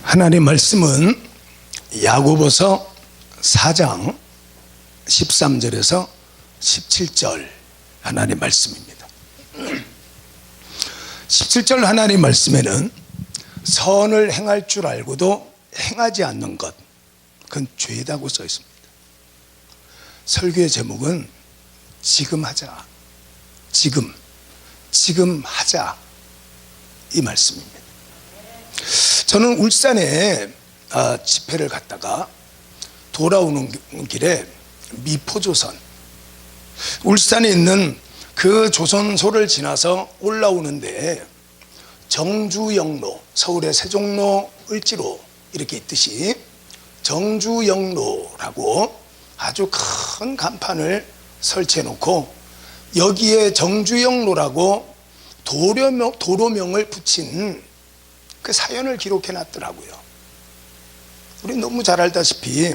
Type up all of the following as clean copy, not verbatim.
하나님 말씀은 야고보서 4장 13절에서 17절 하나님 말씀입니다. 17절 하나님 말씀에는 선을 행할 줄 알고도 행하지 않는 것, 그건 죄다고 써 있습니다. 설교의 제목은 지금 하자, 지금 하자, 이 말씀입니다. 저는 울산에 집회를 갔다가 돌아오는 길에 미포조선, 울산에 있는 그 조선소를 지나서 올라오는데 정주영로, 서울의 세종로, 을지로 이렇게 있듯이 정주영로라고 아주 큰 간판을 설치해 놓고 여기에 정주영로라고 도로명을 붙인 그 사연을 기록해 놨더라고요. 우리 너무 잘 알다시피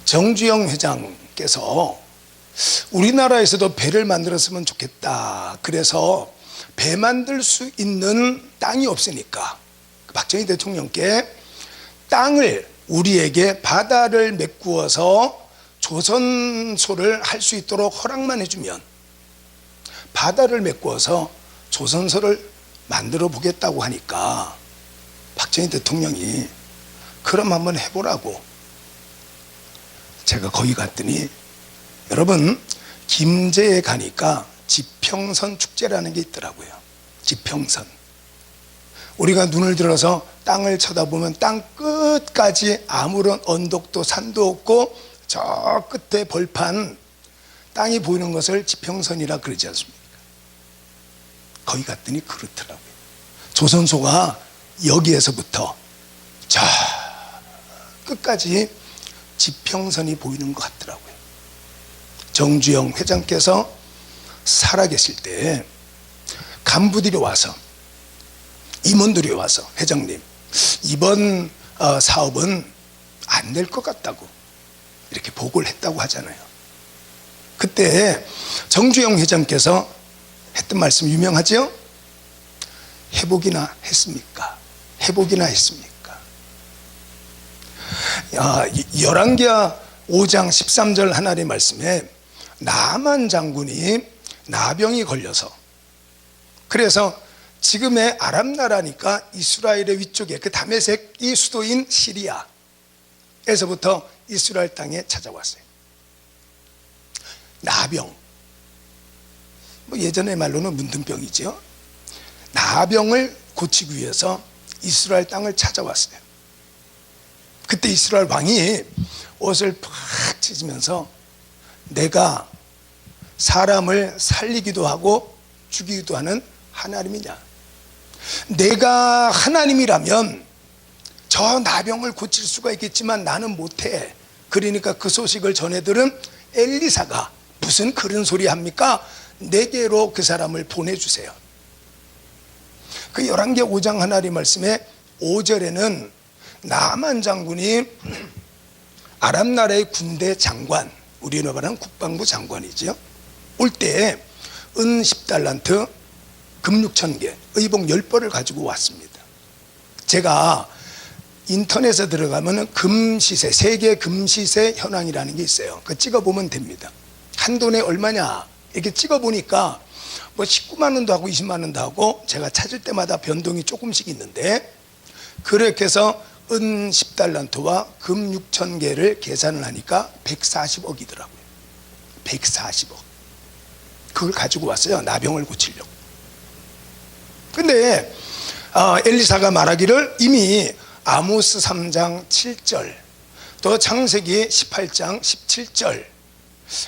정주영 회장께서 우리나라에서도 배를 만들었으면 좋겠다, 그래서 배 만들 수 있는 땅이 없으니까 박정희 대통령께 땅을, 우리에게 바다를 메꾸어서 조선소를 할 수 있도록 허락만 해주면 바다를 메꾸어서 조선소를 만들어 보겠다고 하니까 박정희 대통령이 그럼 한번 해보라고. 제가 거기 갔더니, 여러분, 김제에 가니까 지평선 축제라는 게 있더라고요. 지평선. 우리가 눈을 들어서 땅을 쳐다보면 땅 끝까지 아무런 언덕도 산도 없고 저 끝에 벌판 땅이 보이는 것을 지평선이라 그러지 않습니까? 거기 갔더니 그렇더라고요. 조선소가 여기에서부터 저 끝까지 지평선이 보이는 것 같더라고요. 정주영 회장께서 살아계실 때 간부들이 와서, 임원들이 와서, 회장님, 이번 사업은 안 될 것 같다고 이렇게 보고를 했다고 하잖아요. 그때 정주영 회장께서 했던 말씀 유명하죠? 해보기나 했습니까? 해보기나 했습니까? 열왕기하 5장 13절 하나님의 말씀에 나만 장군이 나병이 걸려서, 그래서 지금의 아랍 나라니까 이스라엘의 위쪽에 그 다메섹이 수도인 시리아에서부터 이스라엘 땅에 찾아왔어요. 나병, 뭐 예전의 말로는 문둥병이죠. 나병을 고치기 위해서 이스라엘 땅을 찾아왔어요. 그때 이스라엘 왕이 옷을 팍 찢으면서 내가 사람을 살리기도 하고 죽이기도 하는 하나님이냐, 내가 하나님이라면 저 나병을 고칠 수가 있겠지만 나는 못해. 그러니까 그 소식을 전해 들은 엘리사가 무슨 그런 소리 합니까? 내게로 그 사람을 보내주세요. 그 열왕기하 5장 하나님 말씀에 5절에는 나만 장군이 아랍 나라의 군대 장관, 우리로 말하는 국방부 장관이죠, 올 때 은 10달란트, 금 6,000개, 의복 10벌을 가지고 왔습니다. 제가 인터넷에 들어가면 금시세, 세계 금시세 현황이라는 게 있어요. 그거 찍어보면 됩니다. 한 돈에 얼마냐 이렇게 찍어보니까 뭐 19만 원도 하고 20만 원도 하고, 제가 찾을 때마다 변동이 조금씩 있는데, 그렇게 해서 은 10달란트와 금 6,000개를 계산을 하니까 140억이더라고요. 140억. 그걸 가지고 왔어요, 나병을 고치려고. 근데 엘리사가 말하기를 이미 아모스 3장 7절, 또 창세기 18장 17절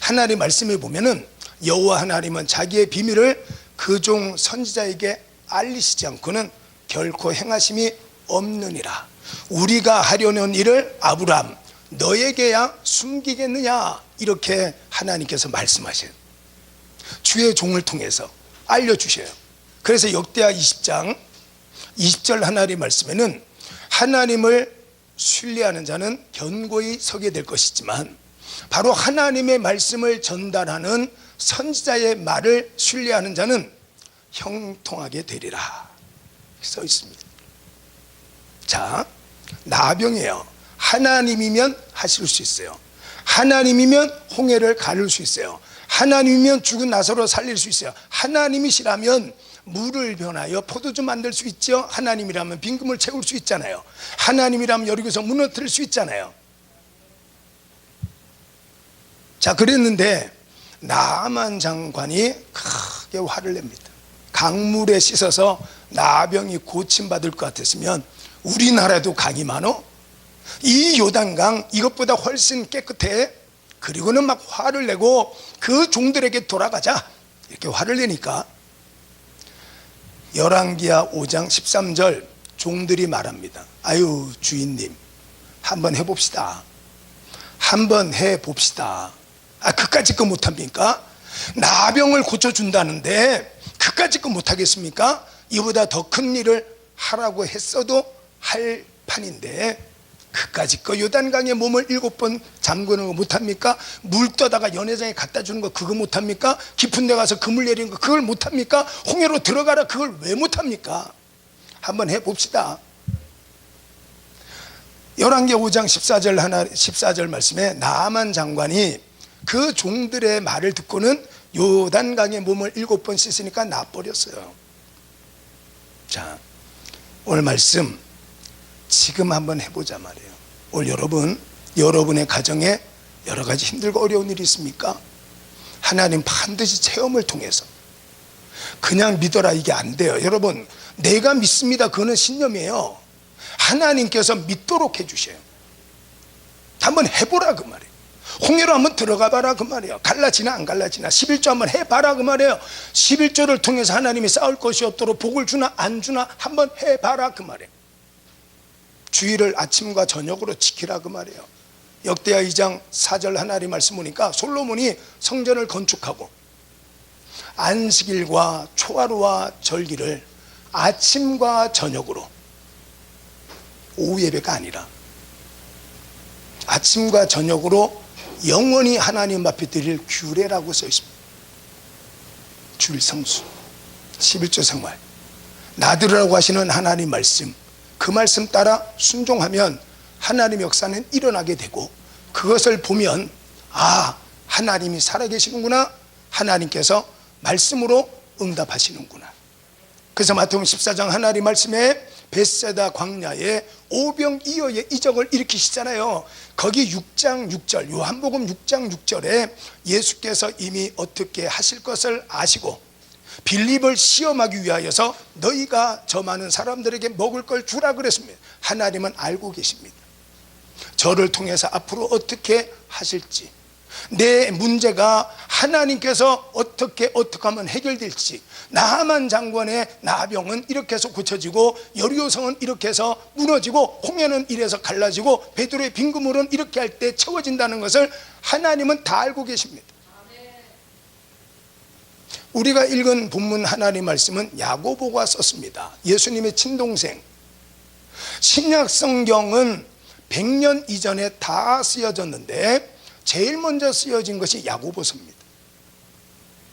하나님 말씀에 보면은 여호와 하나님은 자기의 비밀을 그 종 선지자에게 알리시지 않고는 결코 행하심이 없느니라. 우리가 하려는 일을 아브람 너에게야 숨기겠느냐, 이렇게 하나님께서 말씀하셔요. 주의 종을 통해서 알려주셔요. 그래서 역대하 20장 20절 하나님 말씀에는 하나님을 신뢰하는 자는 견고히 서게 될 것이지만 바로 하나님의 말씀을 전달하는 선지자의 말을 신뢰하는 자는 형통하게 되리라 써 있습니다. 자, 나병이에요. 하나님이면 하실 수 있어요. 하나님이면 홍해를 가를 수 있어요. 하나님이면 죽은 나사로 살릴 수 있어요. 하나님이시라면 물을 변하여 포도주 만들 수 있죠. 하나님이라면 빈금을 채울 수 있잖아요. 하나님이라면 여리고서 무너뜨릴 수 있잖아요. 자, 그랬는데 나만 장관이 크게 화를 냅니다. 강물에 씻어서 나병이 고침받을 것 같았으면 우리나라도 강이 많어? 이 요단강 이것보다 훨씬 깨끗해. 그리고는 막 화를 내고 그 종들에게 돌아가자 이렇게 화를 내니까 열왕기하 5장 13절 종들이 말합니다. 아유 주인님, 한번 해봅시다. 한번 해봅시다. 아, 그까짓 거 못합니까? 나병을 고쳐준다는데 그까짓 거 못하겠습니까? 이보다 더 큰 일을 하라고 했어도 할 판인데 그까짓 거 요단강에 몸을 7번 잠그는 거 못합니까? 물 떠다가 연회장에 갖다 주는 거 그거 못합니까? 깊은 데 가서 그물 내리는 거 그걸 못합니까? 홍해로 들어가라 그걸 왜 못합니까? 한번 해봅시다. 열왕기 5장 14절 말씀에 나만 장관이 그 종들의 말을 듣고는 요단강에 몸을 7번 씻으니까 나버렸어요. 자, 오늘 말씀 지금 한번 해보자 말이에요. 오늘 여러분의 가정에 여러 가지 힘들고 어려운 일이 있습니까? 하나님 반드시 체험을 통해서 그냥 믿어라 이게 안 돼요. 여러분, 내가 믿습니다 그거는 신념이에요. 하나님께서 믿도록 해주셔요. 한번 해보라 그 말이에요. 홍해로 한번 들어가 봐라 그 말이에요. 갈라지나 안 갈라지나 11조 한번 해봐라 그 말이에요. 11조를 통해서 하나님이 싸울 것이 없도록 복을 주나 안 주나 한번 해봐라 그 말이에요. 주일을 아침과 저녁으로 지키라 그 말이에요. 역대하 2장 4절 하나님 말씀 보니까 솔로몬이 성전을 건축하고 안식일과 초하루와 절기를 아침과 저녁으로, 오후 예배가 아니라 아침과 저녁으로 영원히 하나님 앞에 드릴 규례라고 써 있습니다. 주일 성수, 11조 생활, 나들으라고 하시는 하나님 말씀, 그 말씀 따라 순종하면 하나님의 역사는 일어나게 되고 그것을 보면 아, 하나님이 살아계시는구나, 하나님께서 말씀으로 응답하시는구나. 그래서 마태복음 14장 하나님 말씀에 벳세다 광야에 오병이어의 이적을 일으키시잖아요. 거기 6장 6절, 요한복음 6장 6절에 예수께서 이미 어떻게 하실 것을 아시고 빌립을 시험하기 위하여서 너희가 저 많은 사람들에게 먹을 걸 주라 그랬습니다. 하나님은 알고 계십니다. 저를 통해서 앞으로 어떻게 하실지, 내 문제가 하나님께서 어떻게 하면 해결될지, 나하만 장관의 나병은 이렇게 해서 고쳐지고 여리고성은 이렇게 해서 무너지고 홍해는 이래서 갈라지고 베드로의 빈그물은 이렇게 할 때 채워진다는 것을 하나님은 다 알고 계십니다. 우리가 읽은 본문 하나님 말씀은 야고보가 썼습니다. 예수님의 친동생. 신약 성경은 100년 이전에 다 쓰여졌는데 제일 먼저 쓰여진 것이 야고보서입니다.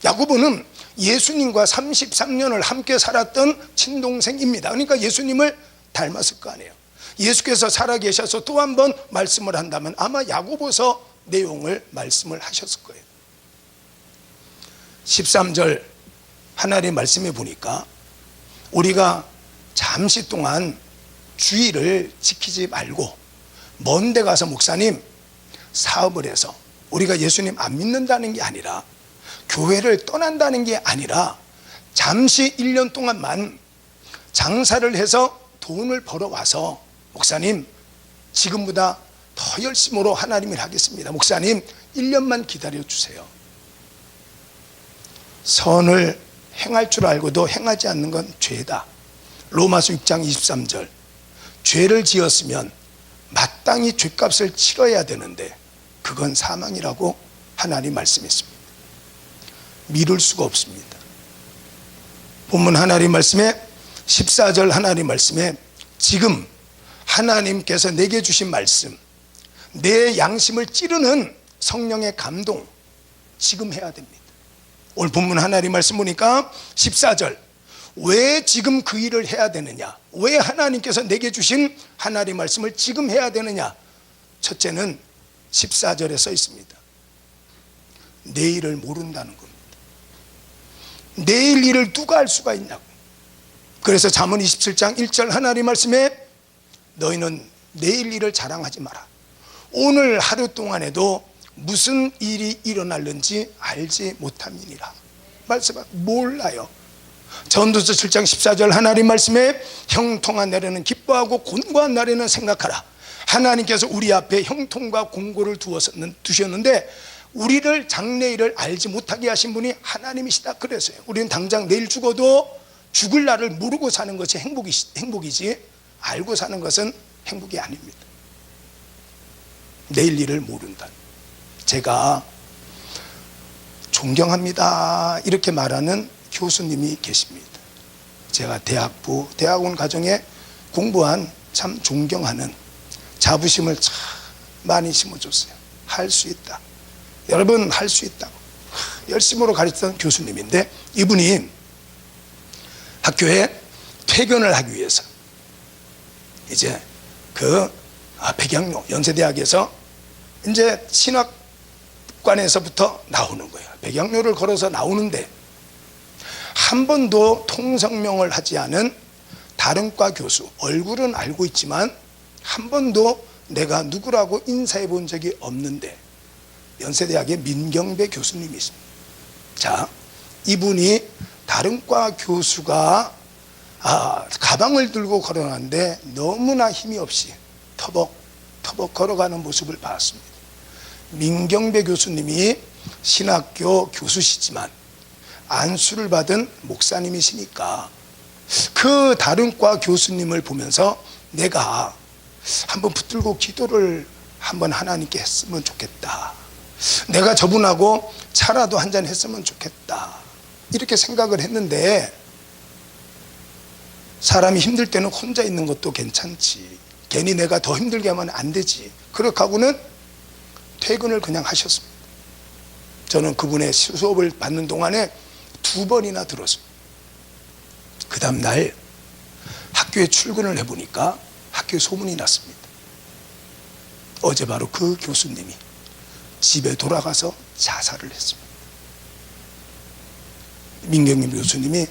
야고보는 예수님과 33년을 함께 살았던 친동생입니다. 그러니까 예수님을 닮았을 거 아니에요. 예수께서 살아계셔서 또 한 번 말씀을 한다면 아마 야고보서 내용을 말씀을 하셨을 거예요. 13절 하나님의 말씀에 보니까 우리가 잠시 동안 주의를 지키지 말고 먼 데 가서 목사님 사업을 해서 우리가 예수님 안 믿는다는 게 아니라 교회를 떠난다는 게 아니라 잠시 1년 동안만 장사를 해서 돈을 벌어와서 목사님 지금보다 더 열심으로 하나님을 하겠습니다. 목사님 1년만 기다려주세요. 선을 행할 줄 알고도 행하지 않는 건 죄다. 로마서 6장 23절. 죄를 지었으면 마땅히 죄값을 치러야 되는데 그건 사망이라고 하나님 말씀했습니다. 미룰 수가 없습니다. 본문 하나님 말씀에 14절 하나님 말씀에 지금 하나님께서 내게 주신 말씀, 내 양심을 찌르는 성령의 감동 지금 해야 됩니다. 오늘 본문 하나님 말씀 보니까 14절 왜 지금 그 일을 해야 되느냐? 왜 하나님께서 내게 주신 하나님의 말씀을 지금 해야 되느냐? 첫째는 14절에 써 있습니다. 내일을 모른다는 겁니다. 내일 일을 누가 알 수가 있냐고. 그래서 잠언 27장 1절 하나님 말씀에 너희는 내일 일을 자랑하지 마라. 오늘 하루 동안에도 무슨 일이 일어날는지 알지 못함이니라. 말씀 몰라요. 전도서 7장 14절 하나님 말씀에 형통한 날에는 기뻐하고 곤고한 날에는 생각하라. 하나님께서 우리 앞에 형통과 공고를 두셨는데 우리를 장래일을 알지 못하게 하신 분이 하나님이시다 그랬어요. 우리는 당장 내일 죽어도 죽을 날을 모르고 사는 것이 행복이지 알고 사는 것은 행복이 아닙니다. 내일 일을 모른다. 제가 존경합니다 이렇게 말하는 교수님이 계십니다. 제가 대학원 과정에 공부한 참 존경하는 자부심을 참 많이 심어줬어요. 할 수 있다. 여러분 할 수 있다고 열심으로 가르치던 교수님인데 이분이 학교에 퇴근을 하기 위해서 이제 백양로 연세대학에서 이제 신학관에서부터 나오는 거예요. 백양로를 걸어서 나오는데 한 번도 통성명을 하지 않은 다른 과 교수, 얼굴은 알고 있지만 한 번도 내가 누구라고 인사해 본 적이 없는데 연세대학의 민경배 교수님이십니다. 자, 이분이 다른 과 교수가 가방을 들고 걸어가는데 너무나 힘이 없이 터벅터벅 걸어가는 모습을 봤습니다. 민경배 교수님이 신학교 교수시지만 안수를 받은 목사님이시니까 그 다른 과 교수님을 보면서 내가 한번 붙들고 기도를 한번 하나님께 했으면 좋겠다. 내가 저분하고 차라도 한잔 했으면 좋겠다. 이렇게 생각을 했는데 사람이 힘들 때는 혼자 있는 것도 괜찮지. 괜히 내가 더 힘들게 하면 안 되지. 그렇게 하고는 퇴근을 그냥 하셨습니다. 저는 그분의 수업을 받는 동안에 2번이나 들었습니다. 그 다음 날 학교에 출근을 해보니까 학교에 소문이 났습니다. 어제 바로 그 교수님이 집에 돌아가서 자살을 했습니다. 민경림 교수님이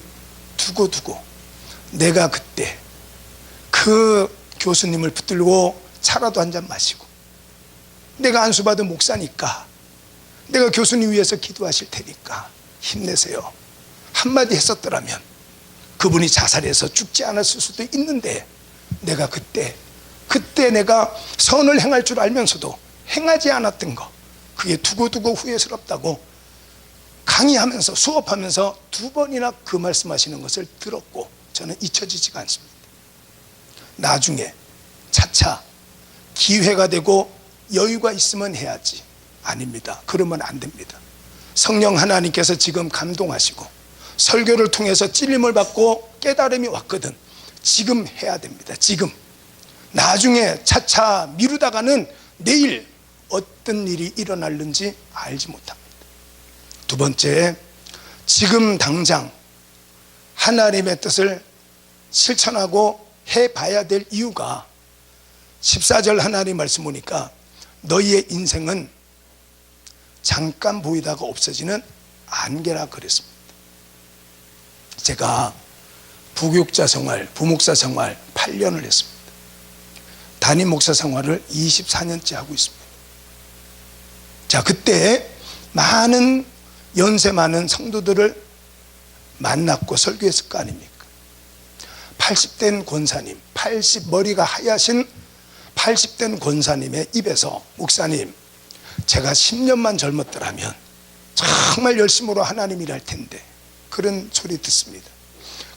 두고두고 내가 그때 그 교수님을 붙들고 차라도 한잔 마시고 내가 안수받은 목사니까 내가 교수님 위해서 기도하실 테니까 힘내세요 한마디 했었더라면 그분이 자살해서 죽지 않았을 수도 있는데 내가 그때 내가 선을 행할 줄 알면서도 행하지 않았던 거 그게 두고두고 후회스럽다고 강의하면서 수업하면서 2번이나 그 말씀하시는 것을 들었고 저는 잊혀지지가 않습니다. 나중에 차차 기회가 되고 여유가 있으면 해야지. 아닙니다. 그러면 안 됩니다. 성령 하나님께서 지금 감동하시고 설교를 통해서 찔림을 받고 깨달음이 왔거든. 지금 해야 됩니다. 지금. 나중에 차차 미루다가는 내일 어떤 일이 일어날는지 알지 못합니다. 2번째, 지금 당장 하나님의 뜻을 실천하고 해봐야 될 이유가 14절 하나님 말씀 보니까 너희의 인생은 잠깐 보이다가 없어지는 안개라 그랬습니다. 제가 부교육자 생활, 부목사 생활 8년을 했습니다. 담임 목사 생활을 24년째 하고 있습니다. 자, 그때 많은 연세 많은 성도들을 만났고 설교했을 거 아닙니까? 80된 권사님, 머리가 하얗신 80된 권사님의 입에서 목사님, 제가 10년만 젊었더라면 정말 열심으로 하나님 일할 텐데 그런 소리 듣습니다.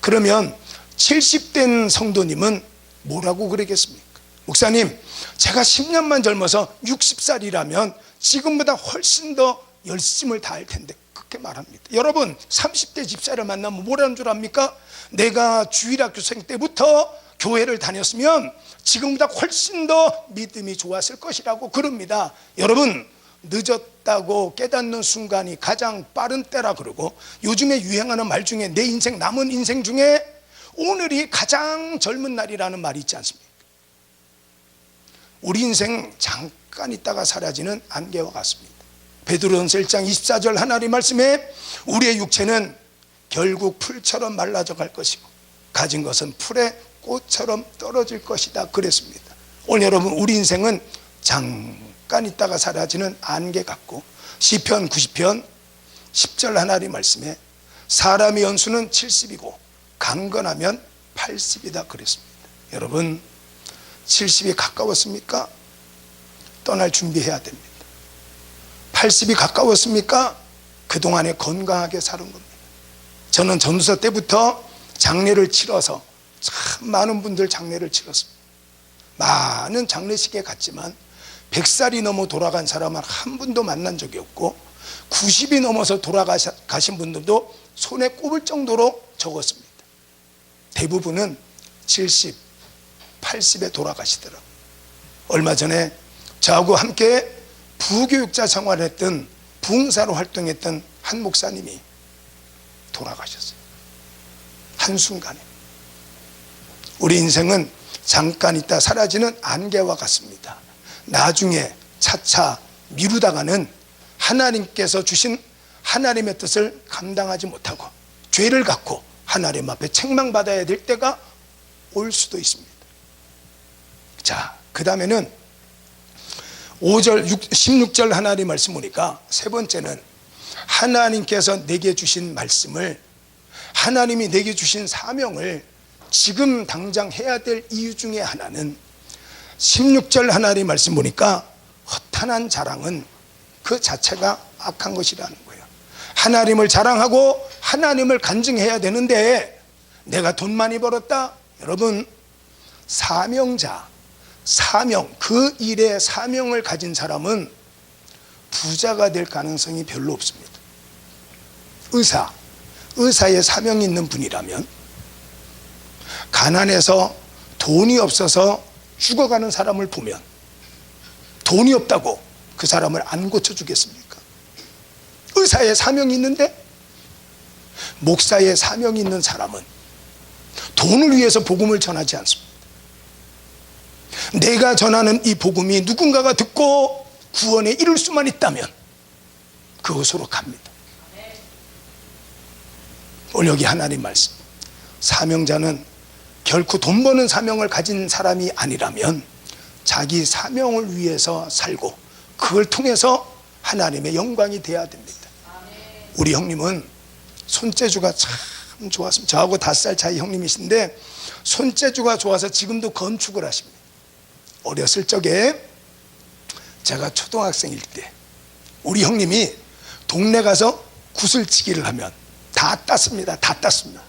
그러면 70된 성도님은 뭐라고 그러겠습니까? 목사님, 제가 10년만 젊어서 60살이라면 지금보다 훨씬 더 열심을 다할 텐데 그렇게 말합니다. 여러분 30대 집사를 만나면 뭐라는 줄 압니까? 내가 주일학교생 때부터 교회를 다녔으면 지금보다 훨씬 더 믿음이 좋았을 것이라고 그럽니다. 여러분 늦었다고 깨닫는 순간이 가장 빠른 때라 그러고, 요즘에 유행하는 말 중에 내 인생, 남은 인생 중에 오늘이 가장 젊은 날이라는 말이 있지 않습니까? 우리 인생 잠깐 있다가 사라지는 안개와 같습니다. 베드로전서 1장 24절 하나님 말씀에 우리의 육체는 결국 풀처럼 말라져 갈 것이고 가진 것은 풀의 꽃처럼 떨어질 것이다 그랬습니다. 오늘 여러분, 우리 인생은 잠깐 있다가 사라지는 안개 같고, 시편 90편 10절 하나님 말씀에 사람의 연수는 70이고 강건하면 80이다 그랬습니다. 여러분, 70이 가까웠습니까? 떠날 준비해야 됩니다. 80이 가까웠습니까? 그동안에 건강하게 사는 겁니다. 저는 전도사 때부터 장례를 치러서 참 많은 분들 장례를 치렀습니다. 많은 장례식에 갔지만 100살이 넘어 돌아간 사람은 한 분도 만난 적이 없고, 90이 넘어서 돌아가신 분들도 손에 꼽을 정도로 적었습니다. 대부분은 70, 80에 돌아가시더라고요. 얼마 전에 저하고 함께 부교육자 생활했던, 부흥사로 활동했던 한 목사님이 돌아가셨어요. 한순간에. 우리 인생은 잠깐 있다 사라지는 안개와 같습니다. 나중에 차차 미루다가는 하나님께서 주신 하나님의 뜻을 감당하지 못하고 죄를 갖고 하나님 앞에 책망받아야 될 때가 올 수도 있습니다. 자, 그 다음에는 16절 하나님 말씀 보니까, 세 번째는 하나님께서 내게 주신 말씀을, 하나님이 내게 주신 사명을 지금 당장 해야 될 이유 중에 하나는, 16절 하나님 말씀 보니까 허탄한 자랑은 그 자체가 악한 것이라는 거예요. 하나님을 자랑하고 하나님을 간증해야 되는데, 내가 돈 많이 벌었다. 여러분, 사명자, 사명, 그 일에 사명을 가진 사람은 부자가 될 가능성이 별로 없습니다. 의사의 사명이 있는 분이라면, 가난해서 돈이 없어서 죽어가는 사람을 보면 돈이 없다고 그 사람을 안 고쳐주겠습니까? 의사의 사명이 있는데, 목사의 사명이 있는 사람은 돈을 위해서 복음을 전하지 않습니다. 내가 전하는 이 복음이 누군가가 듣고 구원에 이룰 수만 있다면 그것으로 갑니다. 오늘 여기 하나님 말씀, 사명자는 결코 돈 버는 사명을 가진 사람이 아니라면 자기 사명을 위해서 살고 그걸 통해서 하나님의 영광이 돼야 됩니다. 우리 형님은 손재주가 참 좋았습니다. 저하고 5살 차이 형님이신데 손재주가 좋아서 지금도 건축을 하십니다. 어렸을 적에 제가 초등학생일 때 우리 형님이 동네 가서 구슬치기를 하면 다 땄습니다. 다 땄습니다.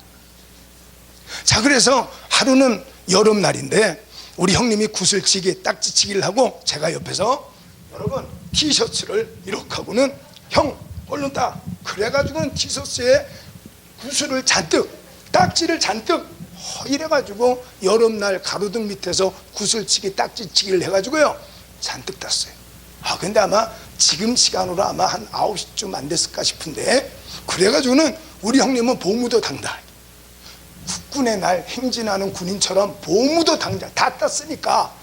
자, 그래서 하루는 여름날인데 우리 형님이 구슬치기, 딱지치기를 하고 제가 옆에서, 여러분, 티셔츠를 이렇게 하고는 형 얼른 따, 그래가지고는 티셔츠에 구슬을 잔뜩, 딱지를 잔뜩 이래가지고 여름날 가로등 밑에서 구슬치기, 딱지치기를 해가지고요 잔뜩 땄어요. 근데 아마 지금 시간으로 아마 한 9시쯤 안 됐을까 싶은데, 그래가지고는 우리 형님은 보무도 당당, 국군의 날 행진하는 군인처럼 보무도 당장 다 땄으니까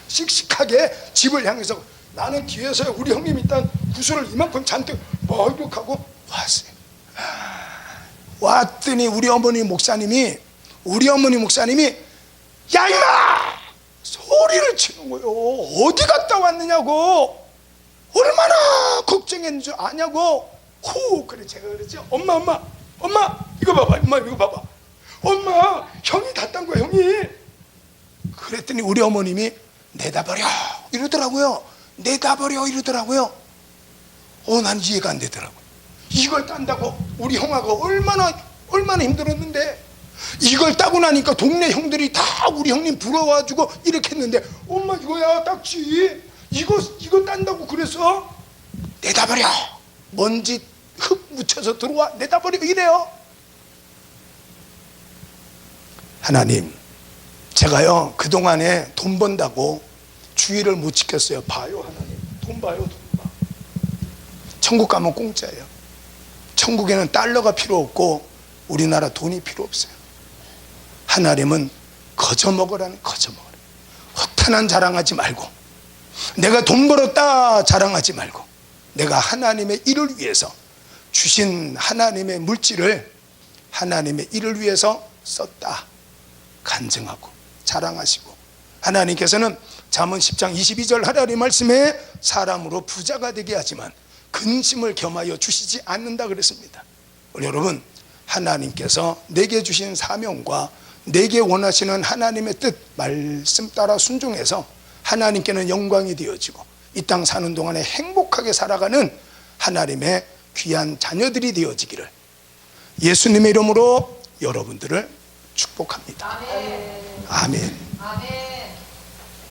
씩씩하게 집을 향해서, 나는 뒤에서 우리 형님이 딴 구슬을 이만큼 잔뜩 이렇게 하고 왔어요. 왔더니 우리 어머니 목사님이 야 임마! 소리를 치는 거예요. 어디 갔다 왔느냐고, 얼마나 걱정했는 줄 아냐고. 그래 제가 그랬죠. 엄마 이거 봐봐. 엄마 형이 다 딴 거야, 형이. 그랬더니 우리 어머님이 내다버려 이러더라고요. 난 이해가 안 되더라고요. 이걸 딴다고 우리 형하고 얼마나 힘들었는데, 이걸 따고 나니까 동네 형들이 다 우리 형님 부러워가지고 이렇게 했는데, 엄마 이거야 딱지, 이거 딴다고 그래서 내다버려, 먼지 흙 묻혀서 들어와, 내다버려 이래요. 하나님, 제가요 그동안에 돈 번다고 주의를 못 지켰어요. 봐요 하나님, 돈 봐요. 천국 가면 공짜예요. 천국에는 달러가 필요 없고 우리나라 돈이 필요 없어요. 하나님은 거저 먹으라는 거저 먹으라. 허탄한 자랑하지 말고, 내가 돈 벌었다 자랑하지 말고, 내가 하나님의 일을 위해서 주신 하나님의 물질을 하나님의 일을 위해서 썼다 간증하고 자랑하시고, 하나님께서는 잠언 10장 22절 하나님 말씀에 사람으로 부자가 되게 하지만 근심을 겸하여 주시지 않는다 그랬습니다. 우리 여러분, 하나님께서 내게 주신 사명과 내게 원하시는 하나님의 뜻 말씀 따라 순종해서 하나님께는 영광이 되어지고 이 땅 사는 동안에 행복하게 살아가는 하나님의 귀한 자녀들이 되어지기를 예수님의 이름으로 여러분들을 축복합니다. 아멘. 아멘.